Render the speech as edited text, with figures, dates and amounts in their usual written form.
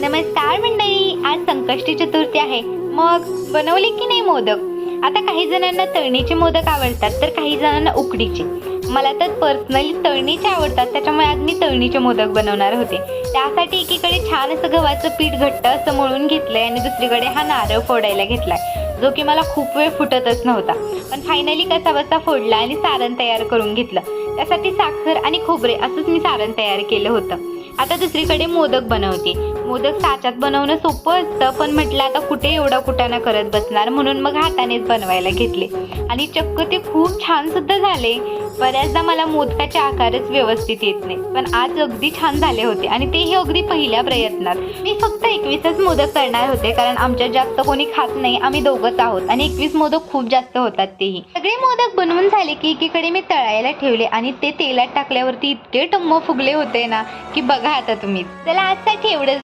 नमस्कार मंडळी, आज संकष्टी चतुर्थी आहे. मग बनवले की नाही मोदक? आता काही जणांना तळणीचे मोदक आवडतात तर काही जणांना उकडीचे. मला तर पर्सनली तळणीचे आवडतात, त्याच्यामुळे आज मी तळणीचे मोदक बनवणार होते. त्यासाठी एकीकडे छान असं गव्हाचं पीठ घट्ट असं मळून घेतलंय आणि दुसरीकडे हा नारळ फोडायला घेतलाय, जो की मला खूप वेळ फुटतच नव्हता. पण फायनली कसा बसा फोडला आणि सारण तयार करून घेतलं. त्यासाठी साखर आणि खोबरे असंच मी सारण तयार केलं होतं. आता दुसरीकडे मोदक बनवते. मोदक साच्यात बनवणं सोपं असतं, पण म्हटलं आता कुठे एवढा कुटाणा करत बसणार, म्हणून मग हातानेच बनवायला घेतले आणि चक्क ते खूप छान सुद्धा झाले. बऱ्याचदा मला मोदकाचे आकारच व्यवस्थित येत नाही, पण आज अगदी छान झाले होते आणि तेही अगदी पहिल्या प्रयत्नात. मी फक्त 21च मोदक करणार होते, कारण आमच्यात जास्त कोणी खात नाही, आम्ही दोघंच आहोत आणि 21 मोदक खूप जास्त होतात. तेही सगळे मोदक बनवून झाले की एकीकडे मी तळायला ठेवले आणि ते तेलात टाकल्यावरती इतके टम्म फुगले होते ना की बघा आता तुम्ही. चला आजसाठी एवढंच.